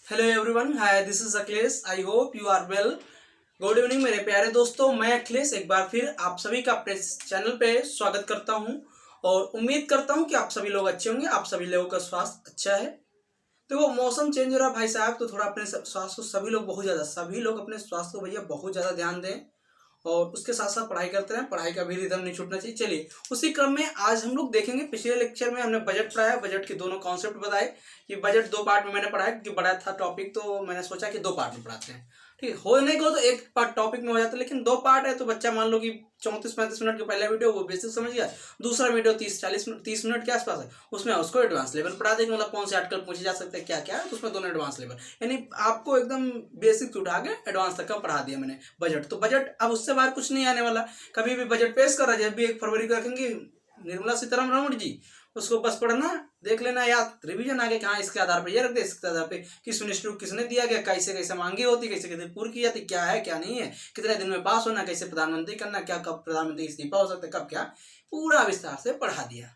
Hello everyone, hi this is Akhilesh. I hope you are well. Good evening मेरे प्यारे दोस्तों, मैं अखिलेश एक बार फिर आप सभी का अपने चैनल पे स्वागत करता हूं और उम्मीद करता हूं कि आप सभी लोग अच्छे होंगे, आप सभी लोगों का स्वास्थ्य अच्छा है। तो वो मौसम चेंज हो रहा है भाई साहब, तो थोड़ा अपने स्वास्थ्य को सभी लोग अपने स्वास्थ्य को भैया बहुत ज़्यादा ध्यान दें और उसके साथ साथ पढ़ाई करते रहें। पढ़ाई का भी रिदम नहीं छूटना चाहिए। चलिए उसी क्रम में आज हम लोग देखेंगे, पिछले लेक्चर में हमने बजट पढ़ाया, बजट के दोनों कॉन्सेप्ट बताए कि बजट दो पार्ट में मैंने पढ़ाया क्योंकि बड़ा था टॉपिक, तो मैंने सोचा कि दो पार्ट में पढ़ाते हैं। ठीक है, होने को तो एक पार्ट टॉपिक में हो जाता है, लेकिन दो पार्ट है तो बच्चा मान लो कि 34-35 मिनट का पहला वीडियो वो बेसिक समझ गया, दूसरा वीडियो 30 मिनट के आसपास है, उसमें उसको एडवांस लेवल पढ़ा देंगे। मतलब कौन से आर्टिकल पूछे जा सकते हैं, क्या क्या है, तो उसमें दोनों एडवांस लेवल, यानी आपको एकदम बेसिक से उठा के एडवांस तक का पढ़ा दिया मैंने बजट। तो बजट अब उससे बाहर कुछ नहीं आने वाला। कभी भी बजट पेश कर रहा है, जब भी 1 फरवरी को रखेंगे निर्मला सीतारमण जी, उसको बस पढ़ना, देख लेना, याद रिवीजन आगे कहाँ इसके आधार पर ये रख दे, इसके आधार पे किस मिनिस्टर को किसने दिया गया, कैसे कैसे मांगी होती, कैसे कैसे पूरी की जाती, क्या है क्या नहीं है, कितने दिन में पास होना, कैसे प्रधानमंत्री करना, क्या कब प्रधानमंत्री इस्तीफा हो सकता है, कब क्या, पूरा विस्तार से पढ़ा दिया।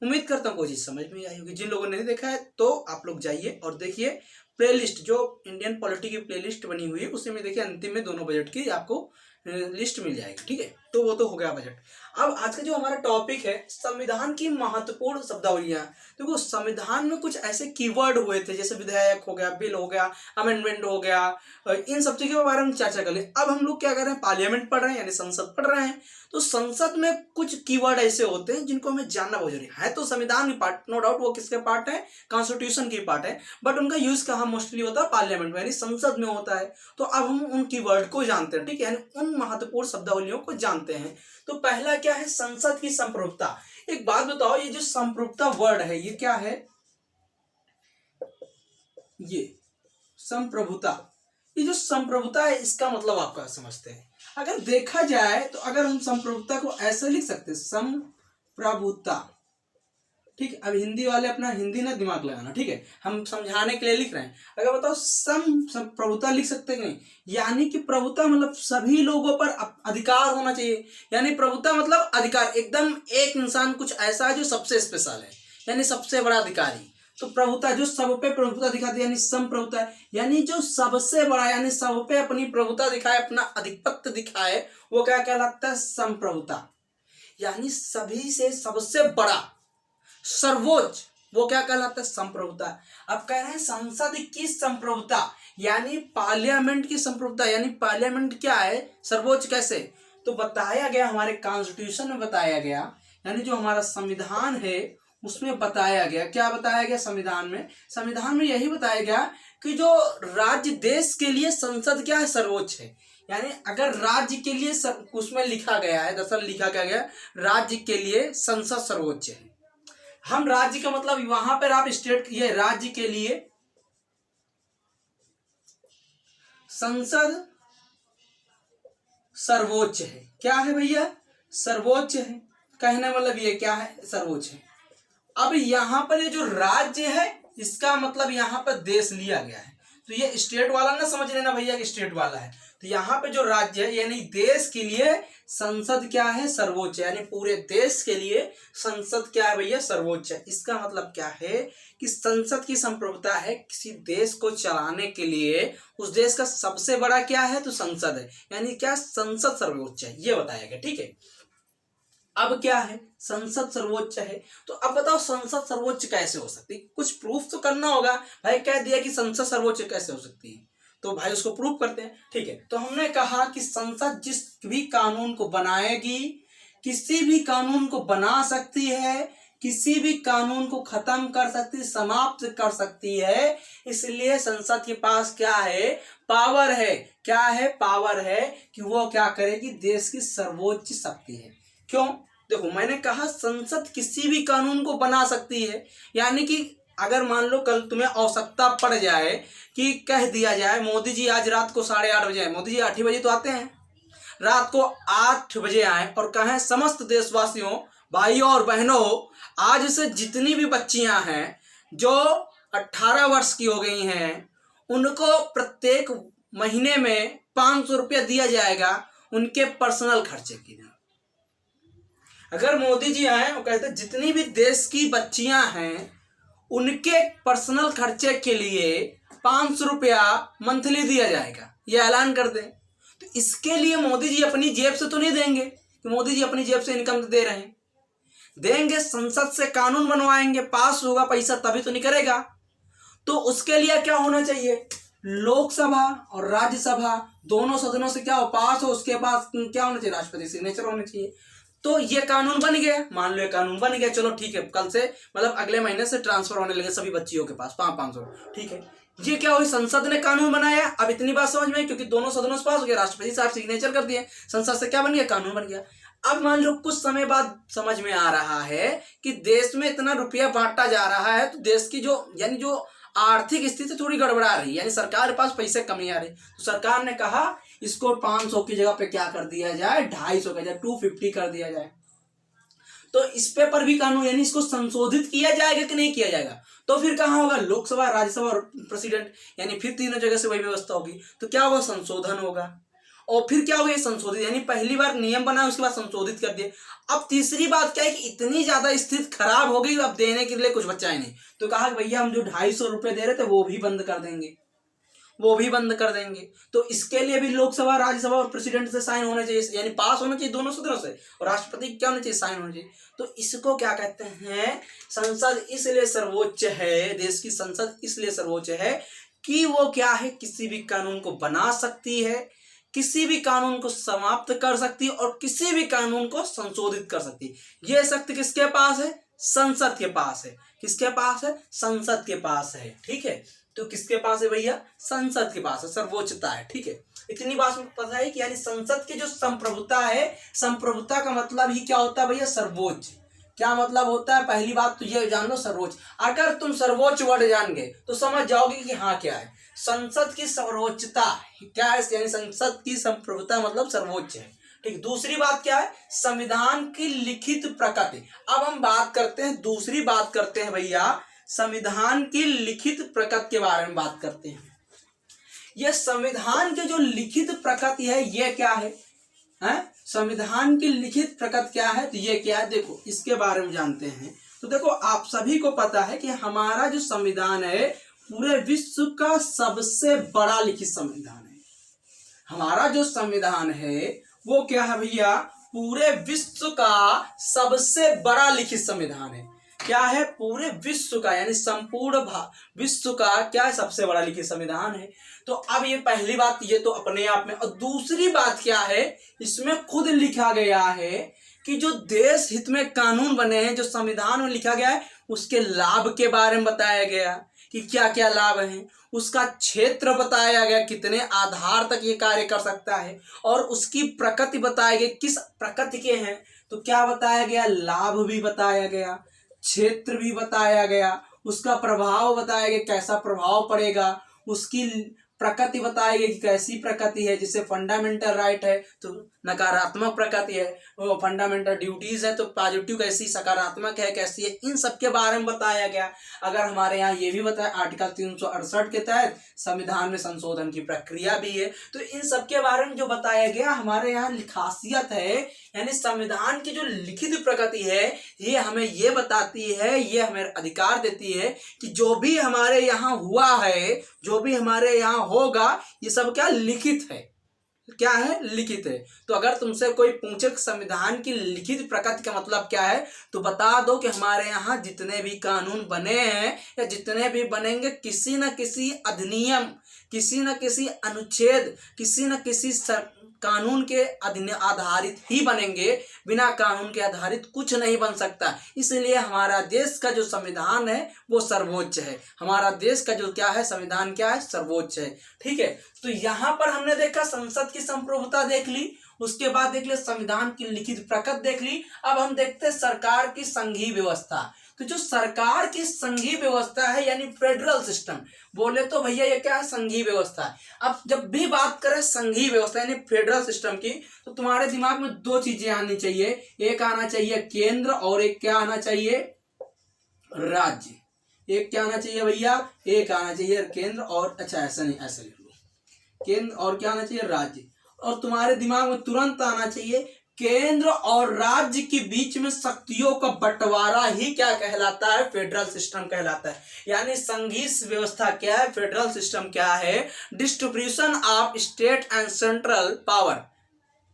उम्मीद करता हूँ कोई चीज़ समझ में आई होगी। जिन लोगों ने नहीं देखा है तो आप लोग जाइए और देखिए प्लेलिस्ट, जो इंडियन पॉलिटी की प्लेलिस्ट बनी हुई है उसी में देखिए, अंतिम में दोनों बजट की आपको लिस्ट मिल जाएगी। ठीक है, तो वो तो हो गया बजट। अब आज का जो हमारा टॉपिक है, संविधान की महत्वपूर्ण शब्दावलियां। देखो संविधान में कुछ ऐसे कीवर्ड हुए थे, जैसे विधेयक हो गया, बिल हो गया, अमेंडमेंट हो गया, इन सब चीजों के बारे में चर्चा कर ले। अब हम लोग क्या कर रहे हैं, पार्लियामेंट पढ़ रहे हैं, यानी संसद पढ़ रहे हैं। तो संसद में कुछ कीवर्ड ऐसे होते हैं जिनको हमें जानना बहुत जरूरी है। तो संविधान की पार्ट, नो डाउट वो किसके पार्ट है, कॉन्स्टिट्यूशन की पार्ट है, बट उनका यूज कहाँ मोस्टली होता है, पार्लियामेंट में, यानी संसद में होता है। तो अब हम उन कीवर्ड को जानते हैं, ठीक है, यानी उन महत्वपूर्ण शब्दावलियों को जानते हैं। तो पहला क्या है, संसद की संप्रभुता। एक बात बताओ, ये जो संप्रभुता वर्ड है ये क्या है, ये संप्रभुता, ये जो संप्रभुता है इसका मतलब आप क्या समझते हैं? अगर देखा जाए तो अगर हम संप्रभुता को ऐसे लिख सकते हैं, संप्रभुता, ठीक है। अब हिंदी वाले अपना हिंदी ना दिमाग लगाना, ठीक है, हम समझाने के लिए लिख रहे हैं। अगर बताओ संप्रभुता लिख सकते हैं कि नहीं, यानी कि प्रभुता मतलब सभी लोगों पर अधिकार होना चाहिए, यानी प्रभुता मतलब अधिकार, एकदम एक इंसान कुछ ऐसा है जो सबसे स्पेशल है, यानी सबसे बड़ा अधिकारी। तो प्रभुता जो सब पे प्रभुता दिखाती है, यानी संप्रभुता, यानी जो सबसे बड़ा, यानी सब पे अपनी प्रभुता दिखाए, अपना अधिपत्य दिखाए, वो क्या कहलाता है, संप्रभुता। यानी सभी से सबसे बड़ा, सर्वोच्च, वो क्या कहलाता है, संप्रभुता। अब कह रहे हैं संसद की संप्रभुता, यानी पार्लियामेंट की संप्रभुता, यानी पार्लियामेंट क्या है, सर्वोच्च कैसे, तो बताया गया हमारे कॉन्स्टिट्यूशन में बताया गया, यानी जो हमारा संविधान है उसमें बताया गया, क्या बताया गया संविधान में यही बताया गया कि जो राज्य देश के लिए संसद क्या है, सर्वोच्च है। यानी अगर राज्य के लिए उसमें लिखा गया है, दरअसल लिखा क्या गया, राज्य के लिए संसद सर्वोच्च है। हम राज्य का मतलब वहां पर आप स्टेट, ये राज्य के लिए संसद सर्वोच्च है। क्या है भैया, सर्वोच्च है, कहने मतलब ये क्या है, सर्वोच्च है। अब यहां पर ये जो राज्य है इसका मतलब यहां पर देश लिया गया है, तो ये स्टेट वाला ना समझ लेना भैया कि स्टेट वाला है। तो यहाँ पे जो राज्य है यानी देश के लिए संसद क्या है, सर्वोच्च है, यानी पूरे देश के लिए संसद क्या है भैया, सर्वोच्च है। इसका मतलब क्या है कि संसद की संप्रभुता है, किसी देश को चलाने के लिए उस देश का सबसे बड़ा क्या है, तो संसद है, यानी क्या, संसद सर्वोच्च है, ये बताया गया। ठीक है, अब क्या है, संसद सर्वोच्च है, तो अब बताओ संसद सर्वोच्च कैसे हो सकती है, कुछ प्रूफ तो करना होगा। भाई कह दिया कि संसद सर्वोच्च कैसे हो सकती है, तो भाई उसको प्रूफ करते हैं। ठीक है, तो हमने कहा कि संसद जिस भी कानून को बनाएगी, किसी भी कानून को बना सकती है, किसी भी कानून को खत्म कर सकती, समाप्त कर सकती है। इसलिए संसद के पास क्या है, पावर है। क्या है, पावर है कि वो क्या करेगी, देश की सर्वोच्च शक्ति है। क्यों, देखो मैंने कहा संसद किसी भी कानून को बना सकती है, यानी कि अगर मान लो कल तुम्हें आवश्यकता पड़ जाए कि कह दिया जाए मोदी जी आज रात को 8:30 बजे आए, मोदी जी 8 बजे तो आते हैं, रात को 8 बजे आए और कहें समस्त देशवासियों, भाइयों और बहनों, आज से जितनी भी बच्चियां हैं जो 18 वर्ष की हो गई हैं उनको प्रत्येक महीने में 500 रुपया दिया जाएगा उनके पर्सनल खर्चे की। अगर मोदी जी आए वो कहते जितनी भी देश की बच्चियां हैं उनके पर्सनल खर्चे के लिए 500 रुपया मंथली दिया जाएगा, ये ऐलान कर दें। तो इसके लिए मोदी जी अपनी जेब से तो नहीं देंगे कि मोदी जी अपनी जेब से इनकम दे रहे हैं, देंगे संसद से कानून बनवाएंगे, पास होगा पैसा तभी तो निकलेगा। तो उसके लिए क्या होना चाहिए, लोकसभा और राज्यसभा दोनों सदनों से क्या हो, पास हो, उसके पास क्या होना चाहिए, राष्ट्रपति सिग्नेचर होना चाहिए। तो ये कानून बन गया, मान लो ये कानून बन गया, चलो ठीक है, कल से मतलब अगले महीने से ट्रांसफर होने लगे सभी बच्चियों के पास 500, ठीक है। ये क्या हुई, संसद ने कानून बनाया। अब इतनी बात समझ में, क्योंकि दोनों सदनों से पास हो गया, राष्ट्रपति साहब सिग्नेचर कर दिए, संसद से क्या बन गया, कानून बन गया। अब मान लो कुछ समय बाद समझ में आ रहा है कि देश में इतना रुपया बांटा जा रहा है, तो देश की जो यानी जो आर्थिक स्थिति थोड़ी गड़बड़ा रही है, यानी सरकार के पास पैसे कमी आ रही, तो सरकार ने कहा इसको 500 की जगह पे क्या कर दिया जाए, 250 का जाए, 250 कर दिया जाए। तो इस पे पर भी कानून यानी इसको संशोधित किया जाएगा कि नहीं किया जाएगा। तो फिर कहाँ होगा, लोकसभा, राज्यसभा और प्रेसिडेंट, यानी फिर तीनों जगह से वही व्यवस्था होगी। तो क्या होगा, संशोधन होगा। और फिर क्या होगा, संशोधित, यानी पहली बार नियम बना, उसके बाद संशोधित कर दिए। अब तीसरी बात क्या है कि इतनी ज्यादा स्थिति खराब हो गई, अब देने के लिए कुछ बचा ही नहीं, तो कहा कि भैया हम जो 250 रुपए दे रहे थे वो भी बंद कर देंगे, वो भी बंद कर देंगे। तो इसके लिए भी लोकसभा, राज्यसभा और प्रेसिडेंट से साइन होना चाहिए, यानी पास होना चाहिए दोनों सदनों से, और राष्ट्रपति क्या होना चाहिए, साइन होना चाहिए। तो इसको क्या कहते हैं, संसद इसलिए सर्वोच्च है, देश की संसद इसलिए सर्वोच्च है कि वो क्या है, किसी भी कानून को बना सकती है, किसी भी कानून को समाप्त कर सकती है और किसी भी कानून को संशोधित कर सकती है। यह शक्ति किसके पास है, संसद के पास है। किसके पास है, संसद के पास है, ठीक है। तो किसके पास है भैया, संसद के पास है, सर्वोच्चता है, ठीक है। इतनी बात में पता है कि यानी संसद की जो संप्रभुता है, संप्रभुता का मतलब ही क्या होता है भैया, सर्वोच्च। क्या मतलब होता है, पहली बात तो ये जान लो, सर्वोच्च। अगर तुम सर्वोच्च वर्ड जान गए तो समझ जाओगे कि हाँ क्या है, संसद की सर्वोच्चता क्या है, यानी संसद की संप्रभुता मतलब सर्वोच्च है, ठीक। दूसरी बात क्या है, संविधान की लिखित प्रकृति। अब हम बात करते हैं, दूसरी बात करते हैं भैया, संविधान की लिखित प्रकृति के बारे में बात करते हैं। यह संविधान के जो लिखित प्रकृति है ये क्या है, संविधान की लिखित प्रकृति क्या है, तो ये क्या है, देखो इसके बारे में जानते हैं। तो देखो आप सभी को पता है कि हमारा जो संविधान है पूरे विश्व का सबसे बड़ा लिखित संविधान है। हमारा जो संविधान है वो क्या है भैया, पूरे विश्व का सबसे बड़ा लिखित संविधान है। क्या है, पूरे विश्व का, यानी संपूर्ण विश्व का क्या है, सबसे बड़ा लिखित संविधान है। तो अब ये पहली बात, ये तो अपने आप में। और दूसरी बात क्या है, इसमें खुद लिखा गया है कि जो देश हित में कानून बने हैं, जो संविधान में लिखा गया है, उसके लाभ के बारे में बताया गया कि क्या क्या लाभ हैं, उसका क्षेत्र बताया गया, कितने आधार तक ये कार्य कर सकता है, और उसकी प्रकृति बताया गया, किस प्रकृति के हैं। तो क्या बताया गया, लाभ भी बताया गया, क्षेत्र भी बताया गया, उसका प्रभाव बताया गया, कैसा प्रभाव पड़ेगा, उसकी प्रकृति बताई गई कि कैसी प्रकृति है। जैसे फंडामेंटल राइट है तो नकारात्मक प्रकृति है, वो फंडामेंटल ड्यूटीज है तो पॉजिटिव कैसी, सकारात्मक है कैसी है, इन सब के बारे में बताया गया। अगर हमारे यहाँ ये भी बताया आर्टिकल 368 के तहत संविधान में संशोधन की प्रक्रिया भी है, तो इन सब के बारे में जो बताया गया हमारे यहाँ खासियत है, यानी संविधान की जो लिखित प्रकृति है ये हमें ये बताती है, ये हमें अधिकार देती है कि जो भी हमारे यहाँ हुआ है, जो भी हमारे यहाँ होगा, ये सब क्या लिखित है, क्या है, लिखित है। तो अगर तुमसे कोई पूछे संविधान की लिखित प्रकृति का मतलब क्या है, तो बता दो कि हमारे यहाँ जितने भी कानून बने हैं या जितने भी बनेंगे, किसी न किसी अधिनियम, किसी न किसी अनुच्छेद, किसी न किसी कानून के आधारित ही बनेंगे, बिना कानून के आधारित कुछ नहीं बन सकता। इसलिए हमारा देश का जो संविधान है वो सर्वोच्च है। हमारा देश का जो क्या है, संविधान क्या है, सर्वोच्च है, ठीक है। तो यहाँ पर हमने देखा संसद की संप्रभुता देख ली, उसके बाद देख लिया संविधान की लिखित प्रकृति देख ली। अब हम देखते हैं सरकार की संघीय व्यवस्था। तो जो सरकार की संघीय व्यवस्था है यानी फेडरल सिस्टम, बोले तो भैया ये क्या है, संघीय व्यवस्था है। अब जब भी बात करें संघीय व्यवस्था यानी फेडरल सिस्टम की, तो तुम्हारे दिमाग में दो चीजें आनी चाहिए, एक आना चाहिए केंद्र और एक क्या आना चाहिए, राज्य। एक क्या आना चाहिए भैया, एक आना चाहिए केंद्र और, अच्छा ऐसा नहीं, ऐसे लिख लो, केंद्र और क्या आना चाहिए, राज्य। और तुम्हारे दिमाग में तुरंत आना चाहिए केंद्र और राज्य के बीच में शक्तियों का बंटवारा ही क्या कहलाता है, फेडरल सिस्टम कहलाता है। यानी संघीय व्यवस्था क्या है, फेडरल सिस्टम क्या है, distribution of state and central power,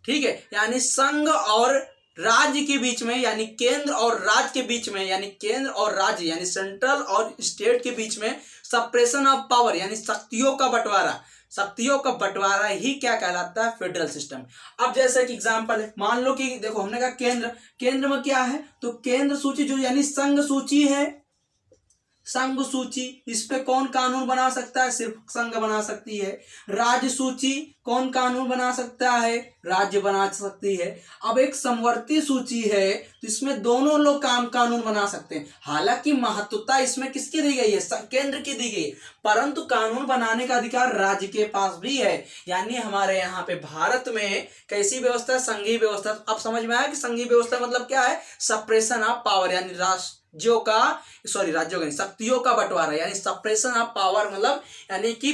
ठीक है। यानी संघ और राज्य के बीच में, यानी केंद्र और राज्य के बीच में, यानी केंद्र और राज्य यानी सेंट्रल और स्टेट के बीच में सेपरेशन ऑफ पावर यानी शक्तियों का बंटवारा, शक्तियों का बंटवारा ही क्या कहलाता है, फेडरल सिस्टम। अब जैसे कि एग्जांपल है, मान लो कि देखो हमने कहा केंद्र, केंद्र में क्या है, तो केंद्र सूची जो यानी संघ सूची है, संघ सूची, इस पे कौन कानून बना सकता है, सिर्फ संघ बना सकती है। राज्य सूची, कौन कानून बना सकता है, राज्य बना सकती है। अब एक समवर्ती सूची है तो इसमें दोनों लोग कानून बना सकते हैं। हालांकि महत्वता इसमें किसकी दी गई है, केंद्र की दी गई है, परंतु कानून बनाने का अधिकार राज्य के पास भी है। यानी हमारे यहाँ पे भारत में कैसी व्यवस्था है, संघीय व्यवस्था। अब समझ में आया कि संघीय व्यवस्था मतलब क्या है, सेपरेशन ऑफ पावर यानी राज्यों का शक्तियों का बंटवारा, यानी सेपरेशन ऑफ पावर मतलब यानी कि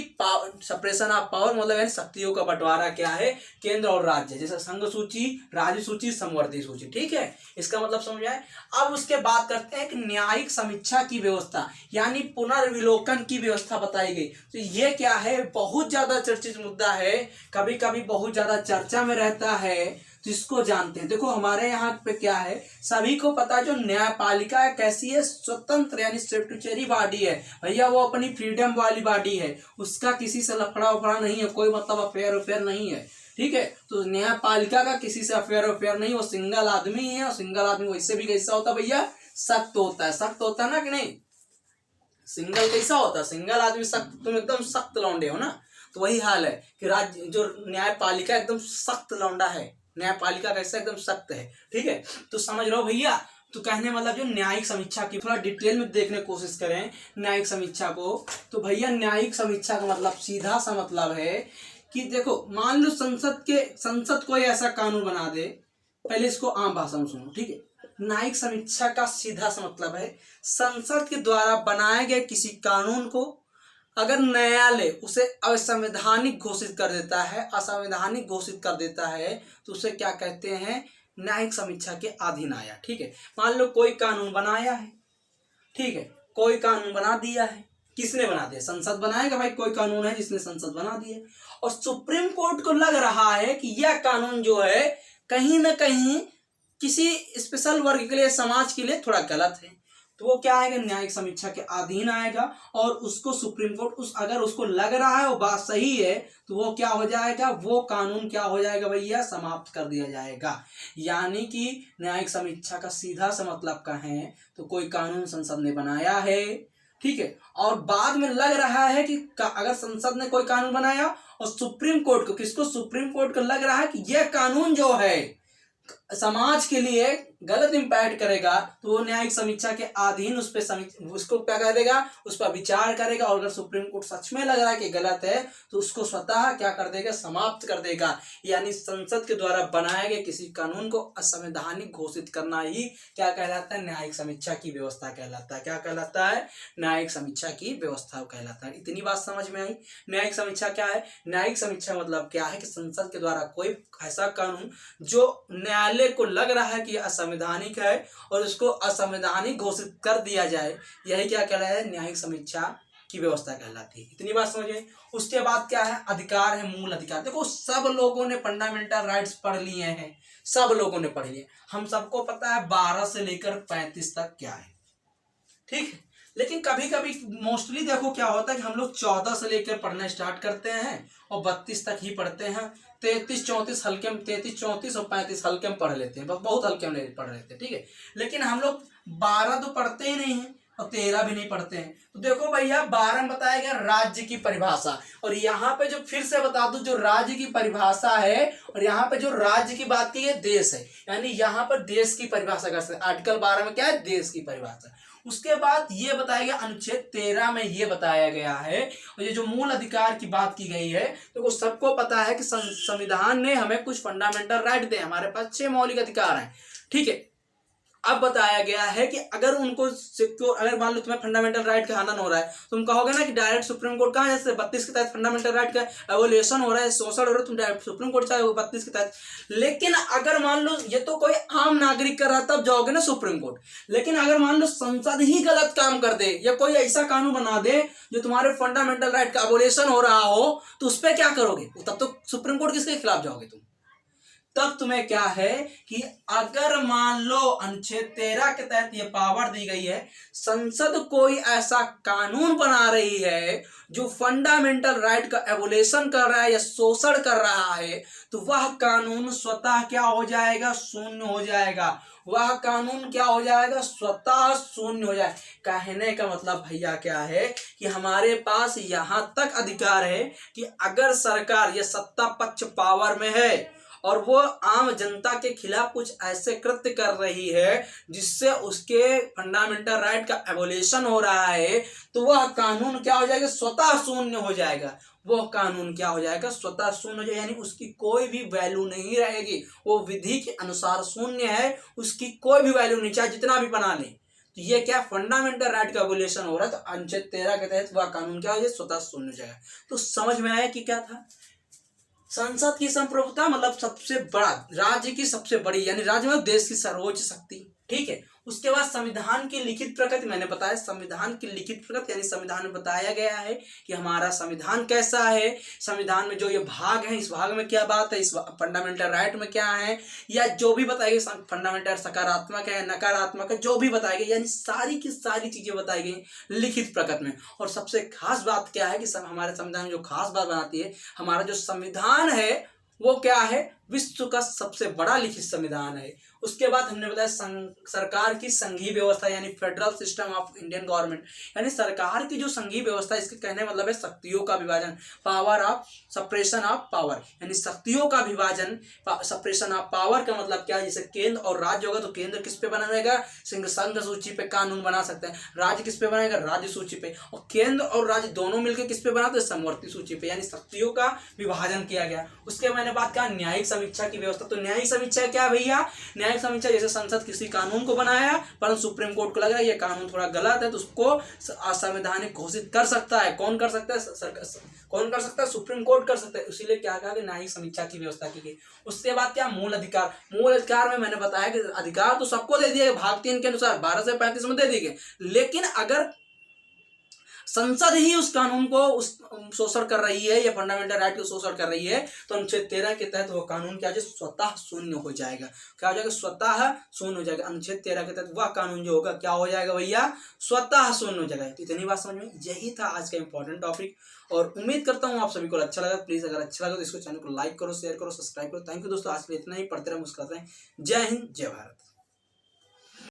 सेपरेशन ऑफ पावर मतलब यानी शक्तियों का बंटवारा क्या है, केंद्र और राज्य, जैसे संघ सूची, राज्य सूची, समवर्ती सूची, ठीक है। इसका मतलब समझ आए। अब उसके बाद करते हैं कि न्यायिक समीक्षा की व्यवस्था यानी पुनर्विलोकन की व्यवस्था बताई गई। तो ये क्या है, बहुत ज्यादा चर्चित मुद्दा है, कभी कभी बहुत ज्यादा चर्चा में रहता है, जिसको जानते हैं। देखो हमारे यहाँ पे क्या है, सभी को पता है, जो न्यायपालिका है कैसी है, स्वतंत्र यानी स्टैट्यूटरी बॉडी है भैया, वो अपनी फ्रीडम वाली बॉडी है, उसका किसी से लफड़ा उफड़ा नहीं है, कोई मतलब अफेयर नहीं है, ठीक है। तो न्यायपालिका का किसी से अफेयर नहीं, वो सिंगल आदमी है, और सिंगल आदमी वैसे भी कैसा होता है भैया, सख्त होता है, सख्त होता है ना कि नहीं। सिंगल कैसा होता है, सिंगल आदमी सख्त, तुम एकदम सख्त लौंडे हो ना, तो वही हाल है कि राज्य जो न्यायपालिका एकदम सख्त लौंडा है, न्यायपालिका कैसा एकदम सख्त है, ठीक है। तो समझ रहे हो भैया। तो कहने मतलब जो न्यायिक समीक्षा की थोड़ा डिटेल में देखने की कोशिश करें न्यायिक समीक्षा को, तो भैया न्यायिक समीक्षा का मतलब सीधा सा मतलब है कि देखो मान लो संसद कोई ऐसा कानून बना दे, पहले इसको आम भाषा में सुनो, ठीक है। न्यायिक समीक्षा का सीधा सा मतलब है संसद के द्वारा बनाए गए किसी कानून को अगर न्यायालय उसे असंवैधानिक घोषित कर देता है, असंवैधानिक घोषित कर देता है, तो उसे क्या कहते हैं, न्यायिक समीक्षा के अधीन आया, ठीक है। मान लो कोई कानून बनाया है, ठीक है, कोई कानून बना दिया है, किसने बना दिया, संसद बनाएगा भाई, कोई कानून है जिसने संसद बना दिया, और सुप्रीम कोर्ट को लग रहा है कि यह कानून जो है कहीं ना कहीं किसी स्पेशल वर्ग के लिए, समाज के लिए थोड़ा गलत है, तो वो क्या आएगा, न्यायिक समीक्षा के अधीन आएगा, और उसको सुप्रीम कोर्ट अगर उसको लग रहा है वो बात सही है, तो वो क्या हो जाएगा, वो कानून क्या हो जाएगा भैया, समाप्त कर दिया जाएगा। यानी कि न्यायिक समीक्षा का सीधा सा मतलब कहें तो कोई कानून संसद ने बनाया है, ठीक है, और बाद में लग रहा है कि अगर संसद ने कोई कानून बनाया और सुप्रीम कोर्ट को, किसको, सुप्रीम कोर्ट को लग रहा है कि यह कानून जो है समाज के लिए गलत इम्पैक्ट करेगा, तो वो न्यायिक समीक्षा के अधीन उस पर उसको क्या करेगा, उस पर विचार करेगा, और अगर सुप्रीम कोर्ट सच में लग रहा है कि गलत है तो उसको स्वतः क्या कर देगा, समाप्त कर देगा। यानी संसद के द्वारा बनाए गए किसी कानून को असंवैधानिक घोषित करना ही क्या कहलाता है, न्यायिक समीक्षा की व्यवस्था कहलाता है। क्या कहलाता है, न्यायिक समीक्षा की व्यवस्था कहलाता है। इतनी बात समझ में आई। न्यायिक समीक्षा क्या है, न्यायिक समीक्षा मतलब क्या है कि संसद के द्वारा कोई ऐसा कानून जो न्यायालय को लग रहा है कि असंवैधानिक है और उसको असंवैधानिक घोषित कर दिया जाए, यही क्या कहलाता है, न्यायिक समीक्षा की व्यवस्था कहलाती है। इतनी बात समझिए। उसके बाद क्या है, अधिकार है, मूल अधिकार। देखो सब लोगों ने फंडामेंटल राइट्स पढ़ लिए हैं, सब लोगों ने पढ़ लिए, हम सबको पता है 12 से लेकर 35 तक क्या है, ठीक है। लेकिन कभी कभी मोस्टली देखो क्या होता है कि हम लोग 14 से लेकर पढ़ना स्टार्ट करते हैं और 32 तक ही पढ़ते हैं, 33 34 हल्के में, 33 34 और 35 हल्के में पढ़ लेते हैं, बहुत हल्के में पढ़ रहे थे, ठीक है। लेकिन हम लोग 12 तो पढ़ते ही नहीं हैं और 13 भी नहीं पढ़ते हैं। तो देखो भैया 12 में बताया गया राज्य की परिभाषा, और यहाँ पे जो फिर से बता दूं जो राज्य की परिभाषा है, और यहाँ पे जो राज्य की बात की है देश है, यानी यहाँ पर देश की परिभाषा कर सकते। आर्टिकल 12 में क्या है, देश की परिभाषा। उसके बाद ये बताया गया अनुच्छेद 13 में ये बताया गया है, और ये जो मूल अधिकार की बात की गई है, तो सबको पता है कि संविधान ने हमें कुछ फंडामेंटल राइट दे, हमारे पास 6 मौलिक अधिकार हैं, ठीक है। अब बताया गया है कि अगर उनको सिक्योर, अगर मान लो तुम्हें फंडामेंटल राइट का हनन हो रहा है, तुम कहोगे ना कि डायरेक्ट सुप्रीम कोर्ट कहाँ, जैसे 32 के तहत फंडामेंटल राइट का एवोल्यूशन हो रहा है, शोषण हो रहा है, तुम डायरेक्ट सुप्रीम कोर्ट चाहे 32 के तहत। लेकिन अगर मान लो ये तो कोई आम नागरिक कर रहा तब जाओगे ना सुप्रीम कोर्ट, लेकिन अगर मान लो संसद ही गलत काम कर दे या कोई ऐसा कानून बना दे जो तुम्हारे फंडामेंटल राइट का एवोल्यूशन हो रहा हो, तो उस पर क्या करोगे? तब तो सुप्रीम कोर्ट किसके खिलाफ जाओगे तुम? तब तुम्हें क्या है कि अगर मान लो अनुच्छेद 13 के तहत यह पावर दी गई है, संसद कोई ऐसा कानून बना रही है जो फंडामेंटल राइट का एवोल्यूशन कर रहा है या शोषण कर रहा है, तो वह कानून स्वतः क्या हो जाएगा? शून्य हो जाएगा। वह कानून क्या हो जाएगा? स्वतः शून्य हो जाए। कहने का मतलब भैया क्या है कि हमारे पास यहां तक अधिकार है कि अगर सरकार या सत्ता पक्ष पावर में है और वो आम जनता के खिलाफ कुछ ऐसे कृत्य कर रही है जिससे उसके फंडामेंटल राइट का एवोल्यूशन हो रहा है, तो वह कानून क्या हो जाएगा? स्वतः शून्य हो जाएगा। वह कानून क्या हो जाएगा? स्वतः शून्य हो जाएगा, यानी उसकी कोई भी वैल्यू नहीं रहेगी। वो विधि के अनुसार शून्य है, उसकी कोई भी वैल्यू नहीं, चाहे जितना भी बना ले। तो ये क्या फंडामेंटल राइट का एवोल्यूशन हो रहा है, तो अनुच्छेद 13 के तहत वह कानून क्या हो जाएगा? स्वतः शून्य हो जाएगा। तो समझ में आया कि क्या था? संसद की संप्रभुता मतलब सबसे बड़ा, राज्य की सबसे बड़ी, यानी राज्य मतलब देश की सर्वोच्च शक्ति, ठीक है। उसके बाद संविधान की लिखित प्रकृति, मैंने बताया संविधान की लिखित प्रकृति, यानी संविधान में बताया गया है कि हमारा संविधान कैसा है, संविधान में जो ये भाग है, इस भाग में क्या बात है, इस फंडामेंटल राइट में क्या है, या जो भी बताएगी फंडामेंटल सकारात्मक है नकारात्मक है, जो भी बताएगी, यानी सारी की सारी चीजें बताई गई लिखित प्रकृति में। और सबसे खास बात क्या है कि हमारे संविधान में जो खास बात बनाती है, हमारा जो संविधान है वो क्या है? विश्व का सबसे बड़ा लिखित संविधान है। उसके बाद हमने बताया सरकार की संघीय व्यवस्था, यानी federal system of Indian government, यानी सरकार की जो संघीय व्यवस्था, इसके कहने मतलब है शक्तियों का विभाजन, power of suppression of power, यानी शक्तियों का विभाजन, सप्रेशन ऑफ पावर का मतलब क्या है? जैसे केंद्र और राज्य होगा तो केंद्र किस पे बनाएगा? संघ सूची पे कानून बना सकते हैं। राज्य किस पे बनाएगा? राज्य सूची पे। और केंद्र और राज्य दोनों मिलकर किस पे बनाते हैं? समवर्ती सूची पे, यानी शक्तियों का विभाजन किया गया। उसके मैंने बात कहा न्यायिक समीक्षा की व्यवस्था। तो न्यायिक समीक्षा क्या भैया? न्यायिक समीक्षा जैसे संसद किसी कानून को बनाया परंतु सुप्रीम कोर्ट को लगा ये कानून थोड़ा गलत है तो उसको असंवैधानिक घोषित कर सकता है। कौन कर सकता है? कौन कर सकता है? सुप्रीम कोर्ट कर सकता है। इसीलिए क्या कहा कि न्यायिक समीक्षा की व्यवस्था की गई। उसके बाद क्या? मूल अधिकार। मूल अधिकार में मैंने बताया कि अधिकार तो सबको दे दिए भाग 3 के अनुसार 12 से 35 में दे दिए, लेकिन अगर संसद ही उस कानून को उस शोषण कर रही है या फंडामेंटल राइट को शोषण कर रही है, तो अनुच्छेद 13 के तहत वो कानून क्या है? स्वतः शून्य हो जाएगा। क्या हो जाएगा? स्वतः शून्य हो जाएगा। अनुच्छेद 13 के तहत वह कानून जो होगा क्या हो जाएगा भैया? स्वतः शून्य हो जाएगा। तो इतनी बात समझ में, यही था आज का इंपॉर्टेंट टॉपिक और उम्मीद करता हूँ आप सभी को अच्छा लगा। प्लीज अगर अच्छा लगा तो इसको चैनल को लाइक करो, शेयर करो, सब्सक्राइब करो। थैंक यू दोस्तों, आज के लिए इतना ही। पढ़ते रहे, मुस्कुराते रहें। जय हिंद, जय भारत।